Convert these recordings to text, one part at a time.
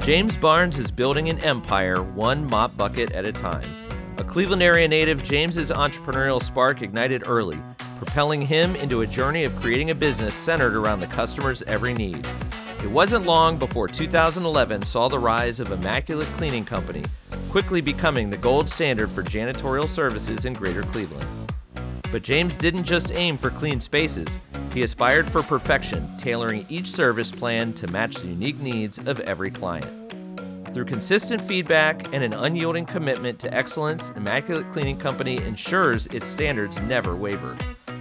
James Barnes is building an empire one mop bucket at a time. A Cleveland area native, James's entrepreneurial spark ignited early, propelling him into a journey of creating a business centered around the customer's every need. It wasn't long before 2011 saw the rise of Immaculate Cleaning Company, quickly becoming the gold standard for janitorial services in Greater Cleveland. But James didn't just aim for clean spaces. He aspired for perfection, tailoring each service plan to match the unique needs of every client. Through consistent feedback and an unyielding commitment to excellence, Immaculate Cleaning Company ensures its standards never waver.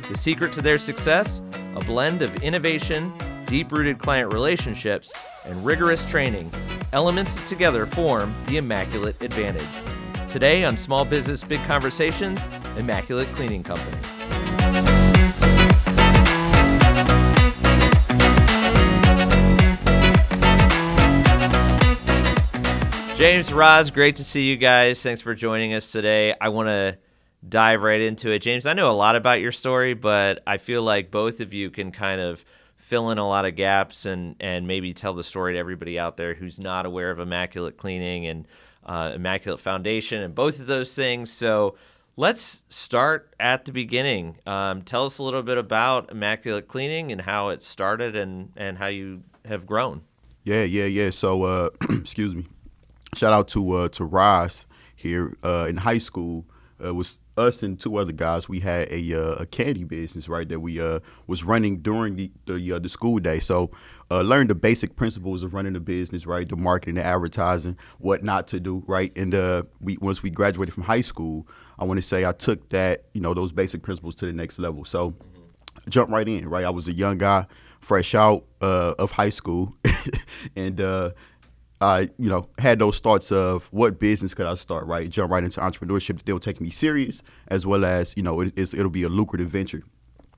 The secret to their success? A blend of innovation, deep-rooted client relationships, and rigorous training. Elements that together form the Immaculate Advantage. Today on Small Business Big Conversations, Immaculate Cleaning Company. James, Roz, great to see you guys. Thanks for joining us today. I want to dive right into it. James, I know a lot about your story, but I feel like both of you can kind of fill in a lot of gaps and maybe tell the story to everybody out there who's not aware of Immaculate Cleaning and Immaculate Foundation and both of those things. So let's start at the beginning. Tell us a little bit about Immaculate Cleaning and how it started and how you have grown. Yeah. So, excuse me. Shout out to Roz here in high school. It was us and two other guys. We had a candy business, right, that we was running during the school day. So learned the basic principles of running a business, right, the marketing, the advertising, what not to do, right. And once we graduated from high school, I want to say I took that, those basic principles to the next level. So jumped right in, right. I was a young guy, fresh out of high school, and I, had those thoughts of what business could I start, right? Jump right into entrepreneurship. They'll take me serious, as well as, it'll be a lucrative venture.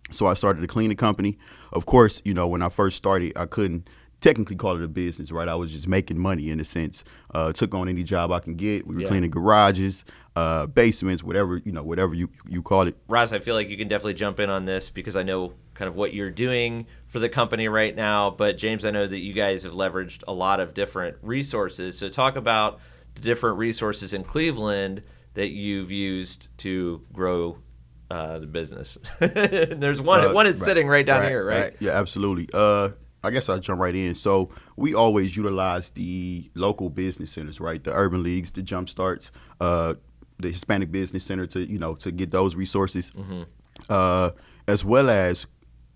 So I started a cleaning company. Of course, when I first started, I couldn't technically call it a business, right? I was just making money in a sense. Took on any job I can get. We were cleaning garages, basements, whatever you call it. Roz, I feel like you can definitely jump in on this because I know kind of what you're doing for the company right now. But James, I know that you guys have leveraged a lot of different resources. So talk about the different resources in Cleveland that you've used to grow the business. There's one is sitting right down here, right? Yeah, absolutely. I guess I'll jump right in. So we always utilize the local business centers, right? The urban leagues, the jump starts, the Hispanic Business Center to get those resources, as well as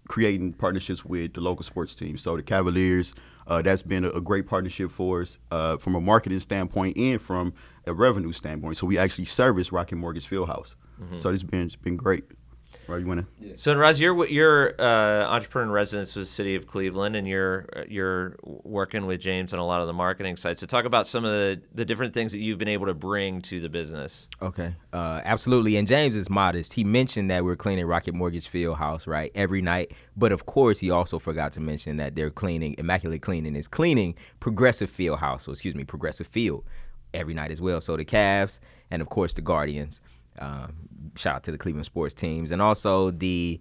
creating partnerships with the local sports teams. So the Cavaliers, that's been a great partnership for us from a marketing standpoint and from a revenue standpoint. So we actually service Rocket Mortgage Fieldhouse. So it's been great. Right, you want to? Yeah. So, Roz, you're entrepreneur in residence with the city of Cleveland, and you're working with James on a lot of the marketing side. So, talk about some of the different things that you've been able to bring to the business. Okay, absolutely. And James is modest. He mentioned that we're cleaning Rocket Mortgage Fieldhouse, right, every night. But of course, he also forgot to mention that they're cleaning. Immaculate Cleaning is cleaning Progressive Field every night as well. So the Cavs and of course the Guardians. Shout out to the Cleveland sports teams, and also the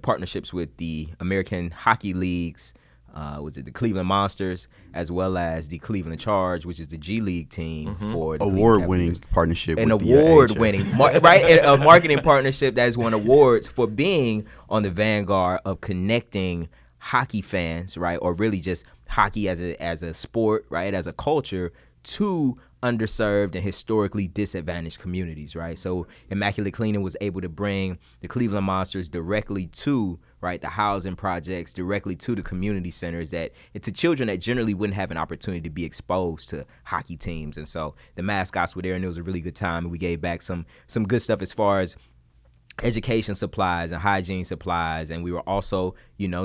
partnerships with the American Hockey Leagues. Was it the Cleveland Monsters, as well as the Cleveland Charge, which is the G League team for the award-winning partnership. An award-winning, right? A marketing partnership that has won awards for being on the vanguard of connecting hockey fans, right, or really just hockey as a sport, right, as a culture, to underserved and historically disadvantaged communities, right? So Immaculate Cleaning was able to bring the Cleveland Monsters directly to, right, the housing projects, directly to the community centers to children that generally wouldn't have an opportunity to be exposed to hockey teams. And so the mascots were there, and it was a really good time. And we gave back some good stuff as far as education supplies and hygiene supplies, and we were also,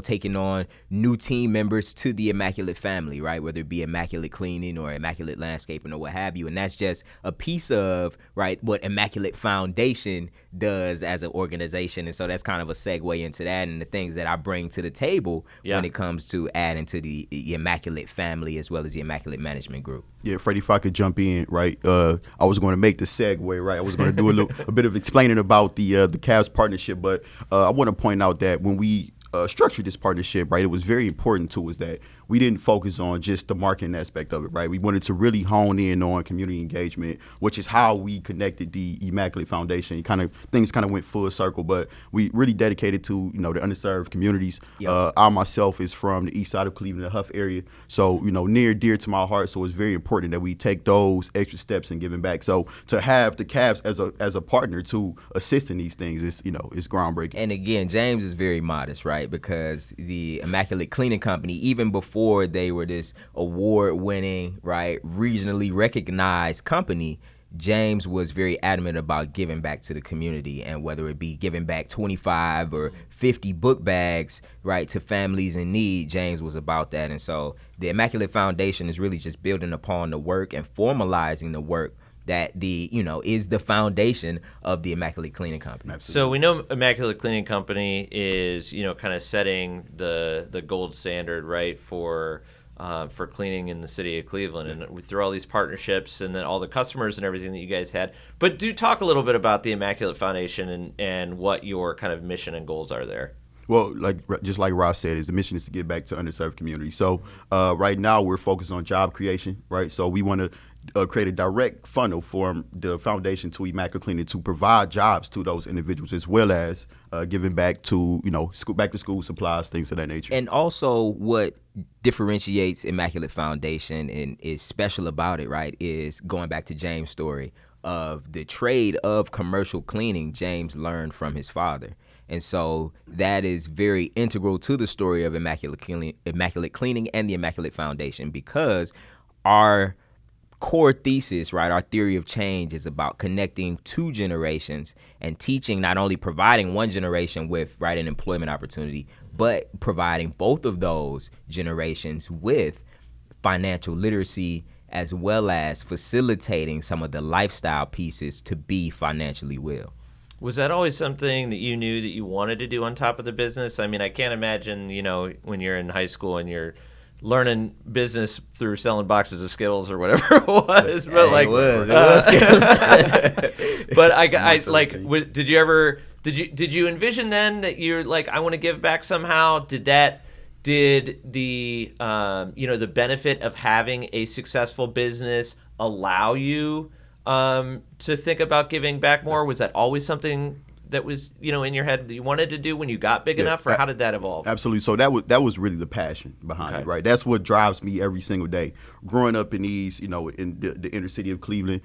taking on new team members to the Immaculate family, right? Whether it be Immaculate Cleaning or Immaculate Landscaping or what have you. And that's just a piece of, right, what Immaculate Foundation does as an organization. And so that's kind of a segue into that and the things that I bring to the table when it comes to adding to the Immaculate family as well as the Immaculate Management Group. Yeah, Freddie, if I could jump in, right? I was going to make the segue, right? I was going to do a bit of explaining about the Cavs partnership, but I want to point out that when we structured this partnership, right, it was very important to us that we didn't focus on just the marketing aspect of it, right? We wanted to really hone in on community engagement, which is how we connected the Immaculate Foundation. Things kind of went full circle, but we really dedicated to, the underserved communities. Yep. I myself is from the east side of Cleveland, the Huff area, so near dear to my heart. So it's very important that we take those extra steps in giving back. So to have the Cavs as a partner to assist in these things is is groundbreaking. And again, James is very modest, right? Because the Immaculate Cleaning Company, even before they were this award-winning, right, regionally recognized company, James was very adamant about giving back to the community, and whether it be giving back 25 or 50 book bags, right, to families in need, James was about that. And so the Immaculate Foundation is really just building upon the work and formalizing the work that is the foundation of the Immaculate Cleaning Company. Absolutely. So we know Immaculate Cleaning Company is, kind of setting the gold standard, right, for cleaning in the city of Cleveland, and through all these partnerships and then all the customers and everything that you guys had. But do talk a little bit about the Immaculate Foundation and what your kind of mission and goals are there. Well, just like Ross said, the mission is to give back to underserved communities. So right now we're focused on job creation, right? So we want to create a direct funnel from the foundation to Immaculate Cleaning to provide jobs to those individuals, as well as giving back to back to school supplies, things of that nature. And also, what differentiates Immaculate Foundation and is special about it, right, is going back to James' story of the trade of commercial cleaning. James learned from his father. And so that is very integral to the story of Immaculate Cleaning and the Immaculate Foundation, because our core thesis, right, our theory of change is about connecting two generations and teaching, not only providing one generation with, right, an employment opportunity, but providing both of those generations with financial literacy, as well as facilitating some of the lifestyle pieces to be financially well. Was that always something that you knew that you wanted to do on top of the business? I mean, I can't imagine, when you're in high school and you're learning business through selling boxes of Skittles or whatever it was, but it was Skittles. But did you envision then that you're like, I want to give back somehow? Did the the benefit of having a successful business allow you to think about giving back more? Was that always something that was in your head that you wanted to do when you got big enough, or how did that evolve? Absolutely. So that was really the passion behind it, right? That's what drives me every single day. Growing up in these, in the inner city of Cleveland,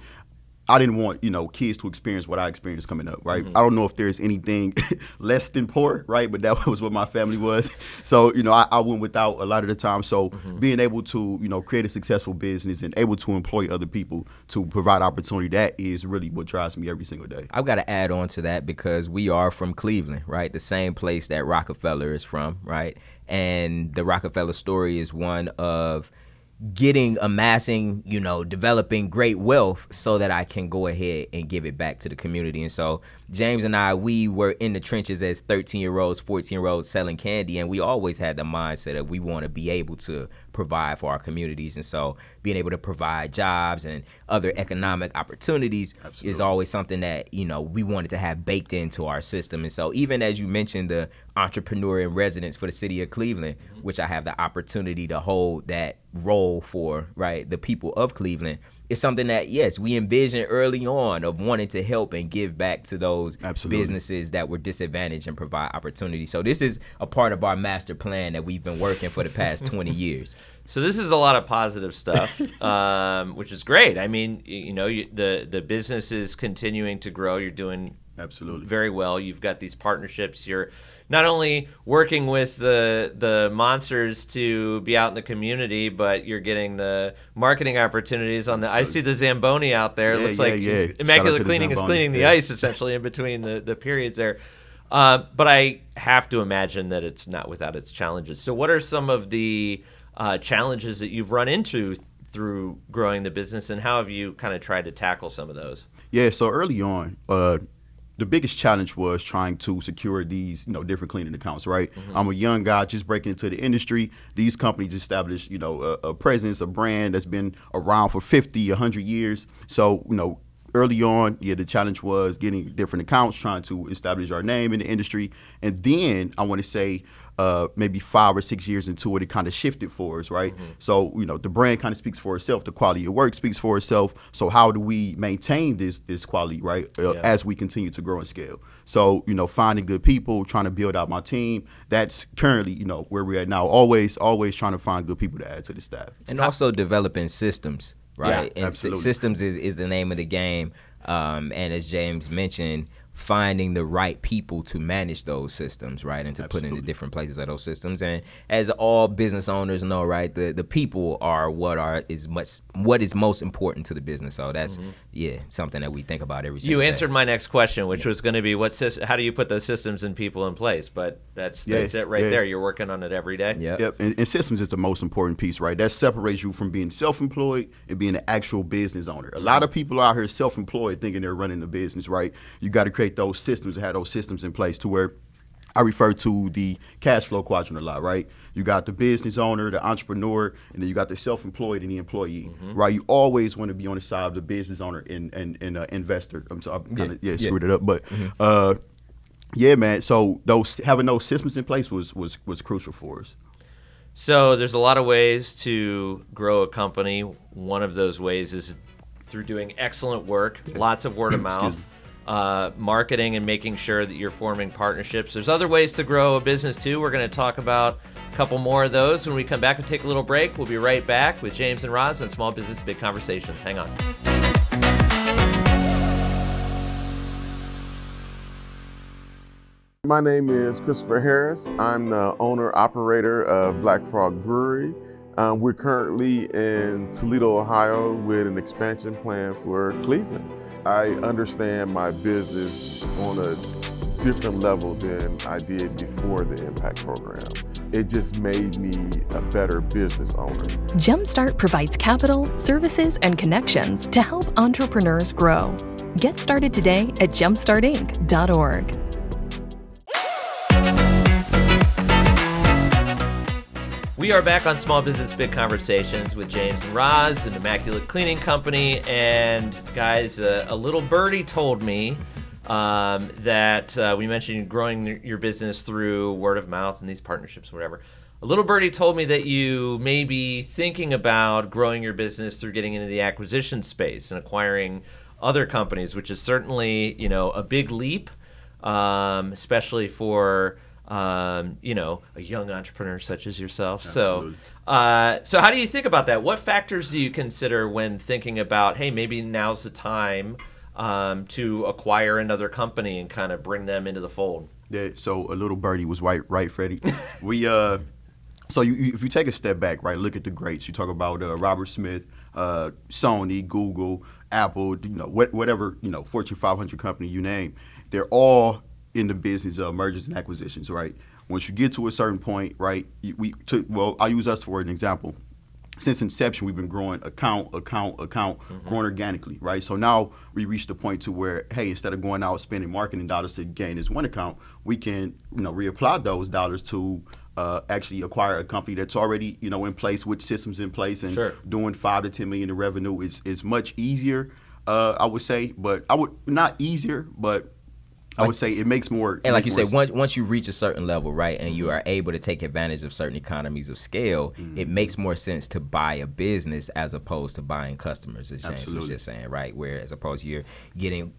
I didn't want, kids to experience what I experienced coming up, right? Mm-hmm. I don't know if there's anything less than poor, right? But that was what my family was. So, I went without a lot of the time. So being able to, create a successful business and able to employ other people to provide opportunity, that is really what drives me every single day. I've got to add on to that, because we are from Cleveland, right? The same place that Rockefeller is from, right? And the Rockefeller story is one of amassing, developing great wealth so that I can go ahead and give it back to the community. And so James and I, we were in the trenches as 13-year-olds, 14-year-olds selling candy, and we always had the mindset of we want to be able to provide for our communities. And so being able to provide jobs and other economic opportunities Absolutely. Is always something that, we wanted to have baked into our system. And so even as you mentioned the entrepreneur in residence for the city of Cleveland, which I have the opportunity to hold that role for, right, the people of Cleveland, it's something that, yes, we envisioned early on of wanting to help and give back to those Absolutely. businesses that were disadvantaged and provide opportunity. So this is a part of our master plan that we've been working for the past 20 years. So this is a lot of positive stuff, which is great. I mean, the business is continuing to grow. You're doing Absolutely. very well. You've got these partnerships. You're not only working with the monsters to be out in the community, but you're getting the marketing opportunities on the. I see the Zamboni out there. It looks like Immaculate Cleaning is cleaning the ice essentially in between the periods there. But I have to imagine that it's not without its challenges. So what are some of the challenges that you've run into through growing the business, and how have you kind of tried to tackle some of those? Yeah, so early on, the biggest challenge was trying to secure these, different cleaning accounts, right? Mm-hmm. I'm a young guy just breaking into the industry. These companies establish, a presence, a brand that's been around for 50, 100 years. So, early on, the challenge was getting different accounts, trying to establish our name in the industry. And then I want to say maybe 5 or 6 years into it, it kind of shifted for us, right? So, the brand kind of speaks for itself. The quality of work speaks for itself. So how do we maintain this quality, right, as we continue to grow and scale? So, finding good people, trying to build out my team, that's currently, where we're at now. Always trying to find good people to add to the staff. And also developing systems, right? Yeah, and absolutely. Systems is the name of the game. And as James mentioned, finding the right people to manage those systems, right, and to put in the different places of those systems. And as all business owners know, right, the people are what is most important to the business. So that's something that we think about every single day. You answered my next question, which was going to be how do you put those systems and people in place? But that's it right there. You're working on it every day. Yep. And systems is the most important piece, right? That separates you from being self-employed and being an actual business owner. A lot of people out here self-employed thinking they're running the business, right? You got to create those systems, have those systems in place to where I refer to the cash flow quadrant a lot, right? You got the business owner, the entrepreneur, and then you got the self-employed and the employee, right? You always want to be on the side of the business owner and investor. I'm sorry, I kind of screwed it up, but man. So having those systems in place was crucial for us. So there's a lot of ways to grow a company. One of those ways is through doing excellent work, lots of word of mouth. Marketing and making sure that you're forming partnerships. There's other ways to grow a business too. We're going to talk about a couple more of those when we come back and take a little break. We'll be right back with James and Roz on Small Business Big Conversations. Hang on. My name is Christopher Harris. I'm the owner-operator of Black Frog Brewery. We're currently in Toledo, Ohio with an expansion plan for Cleveland. I understand my business on a different level than I did before the Impact program. It just made me a better business owner. Jumpstart provides capital, services, and connections to help entrepreneurs grow. Get started today at jumpstartinc.org. We are back on Small Business Big Conversations with James and Roz and Immaculate Cleaning Company. And guys, a little birdie told me that we mentioned growing your business through word of mouth and these partnerships, whatever. A little birdie told me that you may be thinking about growing your business through getting into the acquisition space and acquiring other companies, which is certainly, a big leap, especially for a young entrepreneur such as yourself. Absolutely. So how do you think about that? What factors do you consider when thinking about, hey, maybe now's the time to acquire another company and kind of bring them into the fold? Yeah. So a little birdie was right, Freddie. So if you take a step back, right, look at the greats. You talk about Robert Smith, Sony, Google, Apple, whatever, Fortune 500 company you name. They're all in the business of mergers and acquisitions, right? Once you get to a certain point, right, I'll use us for an example. Since inception, we've been growing account, growing organically, right? So now we reached the point to where, hey, instead of going out spending marketing dollars to gain this one account, we can, reapply those dollars to actually acquire a company that's already, in place with systems in place and doing $5 to $10 million in revenue is much easier, I would say. But not easier, but I would say it makes more. And like you say, once you reach a certain level, right, and you are able to take advantage of certain economies of scale, it makes more sense to buy a business as opposed to buying customers, as James was just saying, right? Where as opposed to you're getting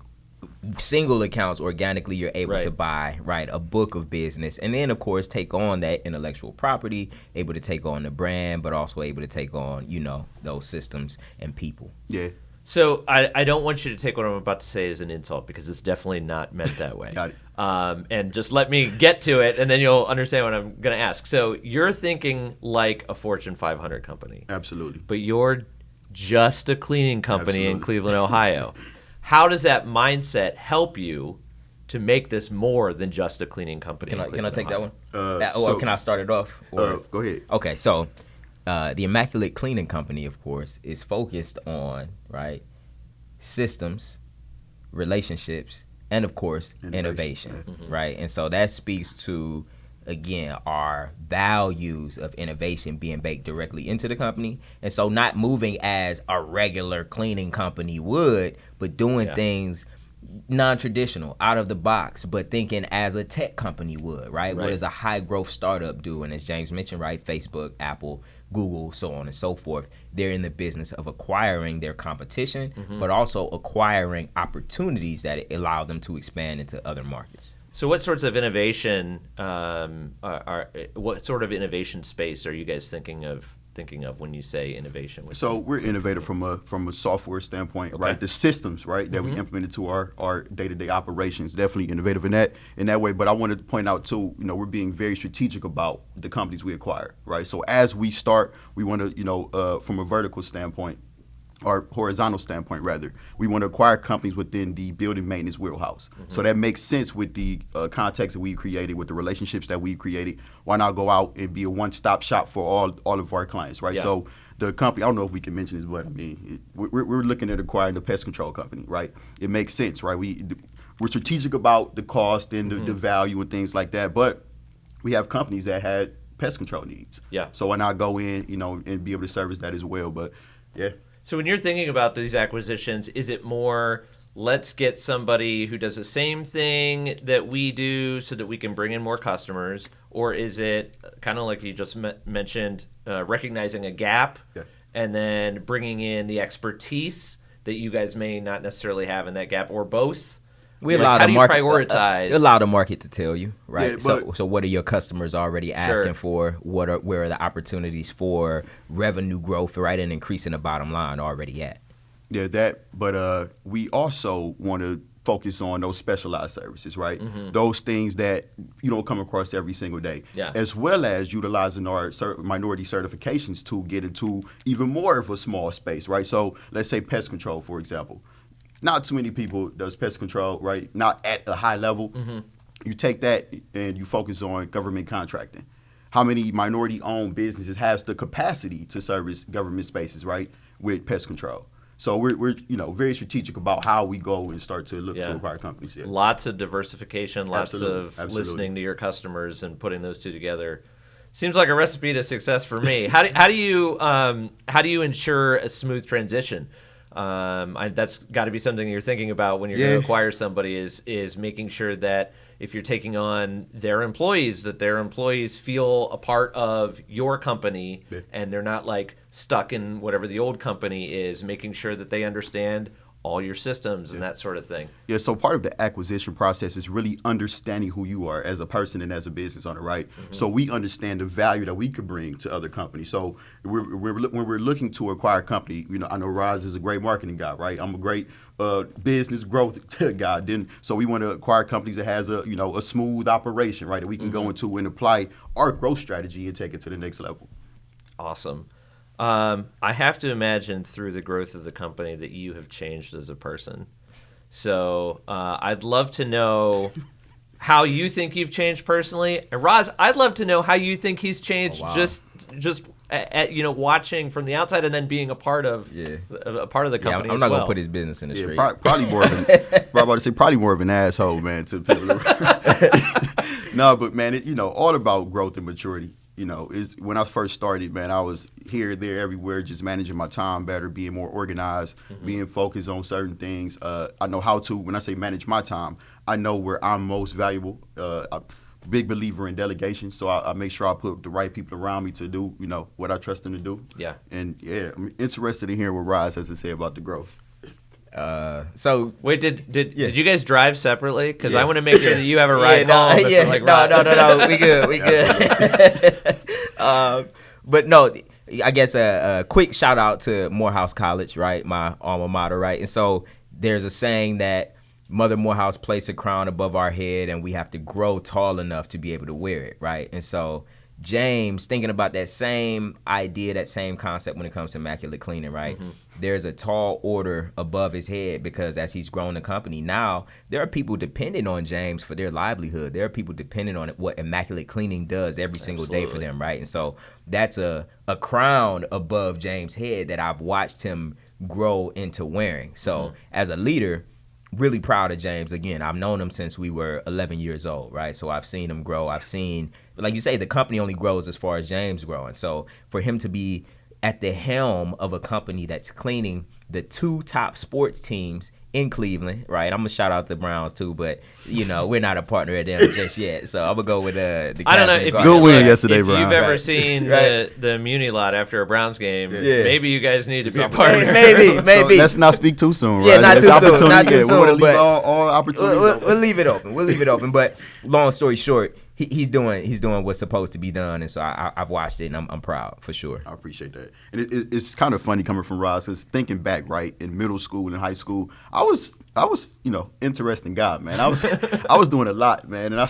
single accounts organically, you're able to buy, right, a book of business. And then, of course, take on that intellectual property, able to take on the brand, but also able to take on, those systems and people. Yeah. So I don't want you to take what I'm about to say as an insult because it's definitely not meant that way. Got it. And just let me get to it, and then you'll understand what I'm going to ask. So you're thinking like a Fortune 500 company. Absolutely. But you're just a cleaning company in Cleveland, Ohio. How does that mindset help you to make this more than just a cleaning company? Can I take Ohio? that one? Or can I start it off? Go ahead. Okay, so the Immaculate Cleaning Company, of course, is focused on, right, systems, relationships, and, of course, innovation, right? And so that speaks to again, are values of innovation being baked directly into the company. And so not moving as a regular cleaning company would, but doing things non-traditional, out of the box, but thinking as a tech company would, right? What does a high growth startup do? And as James mentioned, right, Facebook, Apple, Google, so on and so forth, they're in the business of acquiring their competition, but also acquiring opportunities that allow them to expand into other markets. So what sorts of innovation what sort of innovation space are you guys thinking of when you say innovation? So we're innovative from a software standpoint, right? The systems, right, that we implement into our day-to-day operations, definitely innovative in that way. But I wanted to point out too, we're being very strategic about the companies we acquire, right? So as we start, we want to, from a vertical standpoint, or horizontal standpoint rather, we want to acquire companies within the building maintenance wheelhouse. So that makes sense with the context that we created, with the relationships that we created. Why not go out and be a one-stop shop for all of our clients, right? So the company, I don't know if we can mention this, but I mean, we're looking at acquiring the pest control company, right? It makes sense, right? We're strategic about the cost and the value and things like that, but we have companies that had pest control needs. So why not go in, and be able to service that as well? But yeah. So when you're thinking about these acquisitions, is it more let's get somebody who does the same thing that we do so that we can bring in more customers, or is it kind of like you just mentioned, recognizing a gap and then bringing in the expertise that you guys may not necessarily have in that gap, or both? We allow the market prioritize. Allow the market to tell you, right? Yeah, so what are your customers already asking for? Where are the opportunities for revenue growth, right, and increasing the bottom line already at? Yeah, but we also want to focus on those specialized services, right? Those things that you don't come across every single day, as well as utilizing our minority certifications to get into even more of a small space, right? So let's say pest control, for example. Not too many people does pest control, right? Not at a high level. You take that and you focus on government contracting. How many minority-owned businesses has the capacity to service government spaces, right, with pest control? So we're very strategic about how we go and start to look to acquire companies. Yeah. Lots of diversification, lots Absolutely. of listening to your customers and putting those two together. Seems like a recipe to success for me. How do you ensure a smooth transition? That's got to be something you're thinking about when you're going to acquire somebody, is making sure that if you're taking on their employees, that their employees feel a part of your company and they're not like stuck in whatever the old company is, making sure that they understand all your systems and that sort of thing. Yeah, so part of the acquisition process is really understanding who you are as a person and as a business owner, right? So we understand the value that we could bring to other companies. So when we're looking to acquire a company, I know Roz is a great marketing guy, right? I'm a great business growth guy. So we want to acquire companies that has a smooth operation, right? That we can go into and apply our growth strategy and take it to the next level. Awesome. I have to imagine through the growth of the company that you have changed as a person. So I'd love to know how you think you've changed personally. And Roz, I'd love to know how you think he's changed just at watching from the outside and then being a part of the company. I'm not gonna put his business in the street. Probably more of an asshole, man, to people. No, but man, all about growth and maturity. Is when I first started, man, I was here, there, everywhere, just managing my time better, being more organized, being focused on certain things. I know how to, when I say manage my time, I know where I'm most valuable. I'm a big believer in delegation, so I make sure I put the right people around me to do, what I trust them to do. Yeah. And I'm interested in hearing what Roz has to say about the growth. So wait, did you guys drive separately? Because I want to make sure that you have a ride home. No, we good. But no, I guess a quick shout out to Morehouse College, right? My alma mater, right? And so there's a saying that Mother Morehouse placed a crown above our head, and we have to grow tall enough to be able to wear it, right? And so James, thinking about that same idea, that same concept when it comes to Immaculate Cleaning, right? There's a tall order above his head, because as he's grown the company, now there are people depending on James for their livelihood. There are people depending on what Immaculate Cleaning does every single day for them, right? And so that's a crown above James' head that I've watched him grow into wearing. So as a leader, really proud of James. Again, I've known him since we were 11 years old, right? So I've seen him grow. I've seen, like you say, the company only grows as far as James growing. So for him to be at the helm of a company that's cleaning the 2 top sports teams in Cleveland, right? I'm gonna shout out the Browns too, but we're not a partner at them just yet. So I'm gonna go with the. I don't know if good win yesterday, if Browns. you've ever seen the Muni lot after a Browns game. Yeah. Maybe you guys need to be a partner. Maybe. So let's not speak too soon, right? Yeah, not There's too soon. Not opportunity. too We want to soon. leave But all opportunities open. we'll leave it open. But long story short, he's doing what's supposed to be done, and so I've watched it, and I'm proud for sure. I appreciate that. And it's kind of funny coming from Ross, because thinking back, right, in middle school and high school, I was interesting guy, man. I was doing a lot, man, and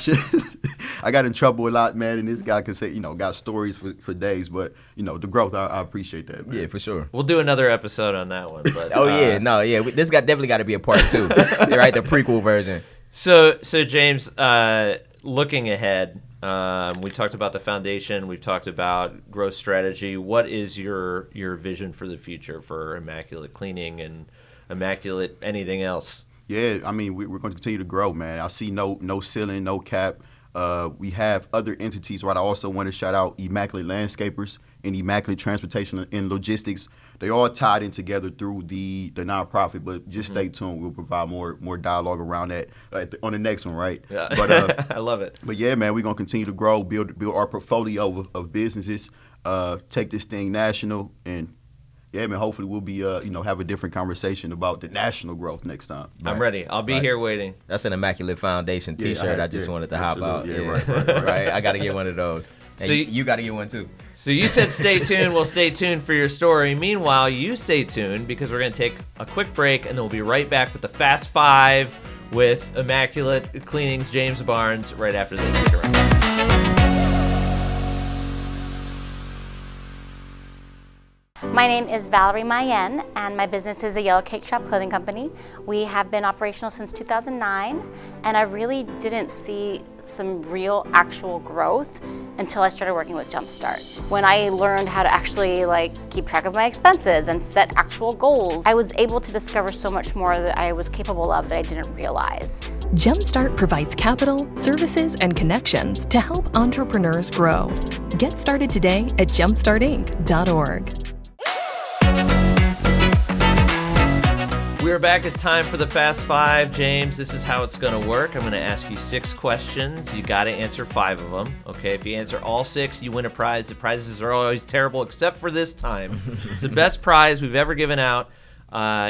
I got in trouble a lot, man. And this guy can say, got stories for days, but the growth, I appreciate that, man. Yeah, for sure. We'll do another episode on that one. But, This definitely got to be a part 2, right? The prequel version. So James, looking ahead, we talked about the foundation. We've talked about growth strategy. What is your vision for the future for Immaculate Cleaning and Immaculate anything else? Yeah, I mean, we're going to continue to grow, man. I see no ceiling, no cap. We have other entities, right? I also want to shout out Immaculate Landscapers and Immaculate Transportation and Logistics. They all tied in together through the nonprofit, but just stay tuned. We'll provide more dialogue around that on the next one, right? Yeah. But I love it. But yeah, man, we're gonna continue to grow, build our portfolio of businesses, take this thing national, and yeah, man, hopefully we'll be have a different conversation about the national growth next time. I'm ready. I'll be here waiting. That's an Immaculate Foundation T-shirt. I just wanted to hop out. Yeah, right. I got to get one of those. So So you got to get one too. So you said stay tuned. Well, stay tuned for your story. Meanwhile, you stay tuned because we're going to take a quick break, and then we'll be right back with the Fast Five with Immaculate Cleaning's James Barnes right after this. Stick around. My name is Valerie Mayen, and my business is the Yellow Cake Shop Clothing Company. We have been operational since 2009, and I really didn't see some real actual growth until I started working with Jumpstart. When I learned how to actually keep track of my expenses and set actual goals, I was able to discover so much more that I was capable of that I didn't realize. Jumpstart provides capital, services, and connections to help entrepreneurs grow. Get started today at jumpstartinc.org. We're back. It's time for the Fast Five. James, this is how it's going to work. I'm going to ask you 6 questions. You got to answer 5 of them. Okay, if you answer all 6, you win a prize. The prizes are always terrible, except for this time. It's the best prize we've ever given out.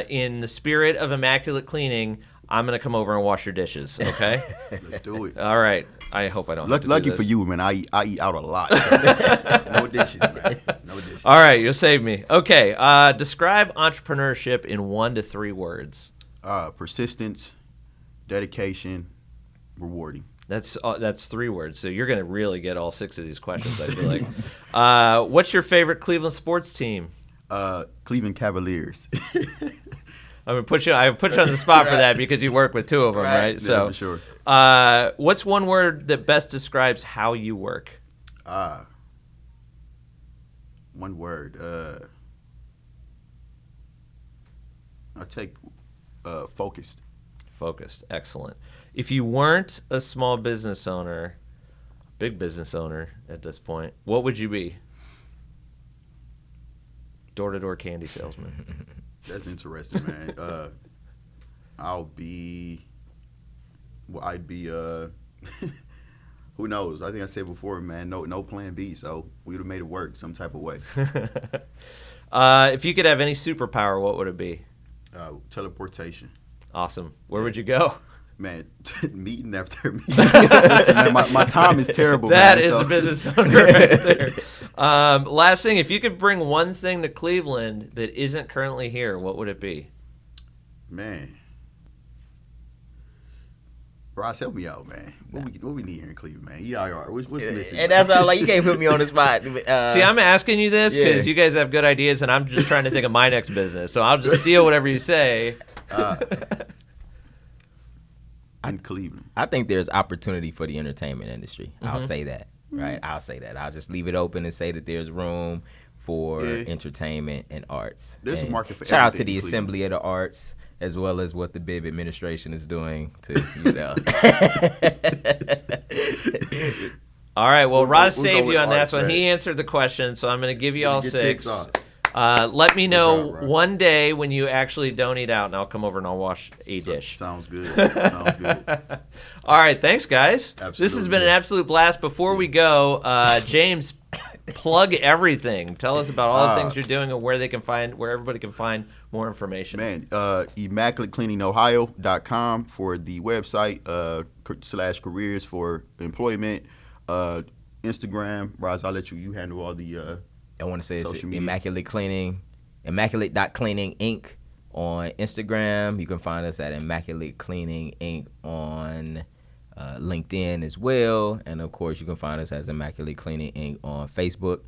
In the spirit of Immaculate Cleaning, I'm going to come over and wash your dishes, okay? Let's do it. All right. I hope I don't have to do Lucky this. for you, man. I eat out a lot. So no dishes, man. No dishes. All right, you'll save me. Okay, describe entrepreneurship in 1 to 3 words. Persistence, dedication, rewarding. That's 3 words, so you're going to really get all 6 of these questions, I feel like. What's your favorite Cleveland sports team? Cleveland Cavaliers. I'm gonna put you on the spot for that because you work with 2 of them, right? Yeah, So, for sure. What's one word that best describes how you work? One word. I'll take focused. Focused. Excellent. If you weren't a small business owner, big business owner at this point, what would you be? Door-to-door candy salesman. That's interesting, man. I'd be who knows? I think I said before, man, no plan B, so we would have made it work some type of way. If you could have any superpower, what would it be? Teleportation. Awesome. Where would you go? Man, meeting after meeting. Listen, man, my time is terrible, That man. is So a business owner right there. Last thing, if you could bring one thing to Cleveland that isn't currently here, what would it be? Man. Ross, help me out, man. What we need here in Cleveland, man? EIR. What's missing? And that's all. You can't put me on the spot. See, I'm asking you this because yeah. you guys have good ideas, and I'm just trying to think of my next business. So I'll just steal whatever you say. In Cleveland. I think there's opportunity for the entertainment industry. Mm-hmm. I'll say that, right? I'll say that. I'll just leave it open and say that there's room for entertainment and arts. There's a And market for shout out to everything the in Cleveland. Assembly of the Arts, as well as what the Bibb administration is doing to, All right, well, Roz we'll saved go you with on that arts, one. right? He answered the question, so I'm going to give you all Get 6. 6 off. Let me know job, Roz. one day when you actually don't eat out, and I'll come over and I'll wash a dish. Sounds good. Sounds good. All right, thanks, guys. This has Absolutely. been an absolute blast. Before we go, James, plug everything. Tell us about all the things you're doing and where everybody can find more information. Man, ImmaculateCleaningOhio.com for the website /careers for employment. Instagram, Roz, I'll let you handle all the I want to say it's social media. Immaculate Cleaning, Immaculate.Cleaning Inc. on Instagram. You can find us at Immaculate Cleaning Inc. on LinkedIn as well. And, of course, you can find us as Immaculate Cleaning Inc. on Facebook.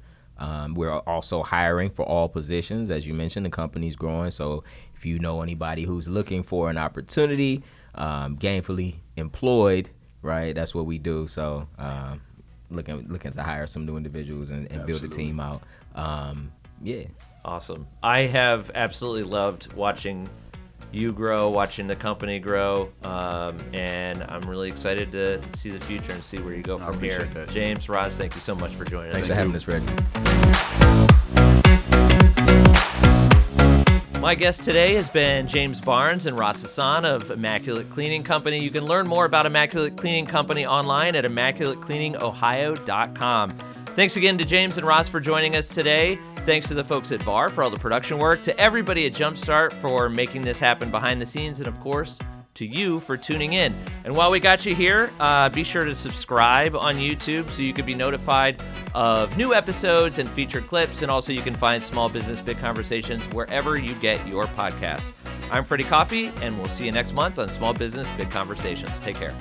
We're also hiring for all positions. As you mentioned, the company's growing. So if you know anybody who's looking for an opportunity, gainfully employed, right, that's what we do. So looking to hire some new individuals and build a team out. Yeah. Awesome. I have absolutely loved watching you grow, watching the company grow, and I'm really excited to see the future and see where you go I from here. appreciate that. James, Roz, thank you so much for joining Thanks us. for having us, Reggie. My guest today has been James Barnes and Ross Hassan of Immaculate Cleaning Company. You can learn more about Immaculate Cleaning Company online at ImmaculateCleaningOhio.com. Thanks again to James and Ross for joining us today. Thanks to the folks at VAR for all the production work, to everybody at Jumpstart for making this happen behind the scenes, and of course, to you for tuning in. And while we got you here, be sure to subscribe on YouTube so you can be notified of new episodes and featured clips, and also you can find Small Business Big Conversations wherever you get your podcasts. I'm Freddie Coffey, and we'll see you next month on Small Business Big Conversations. Take care.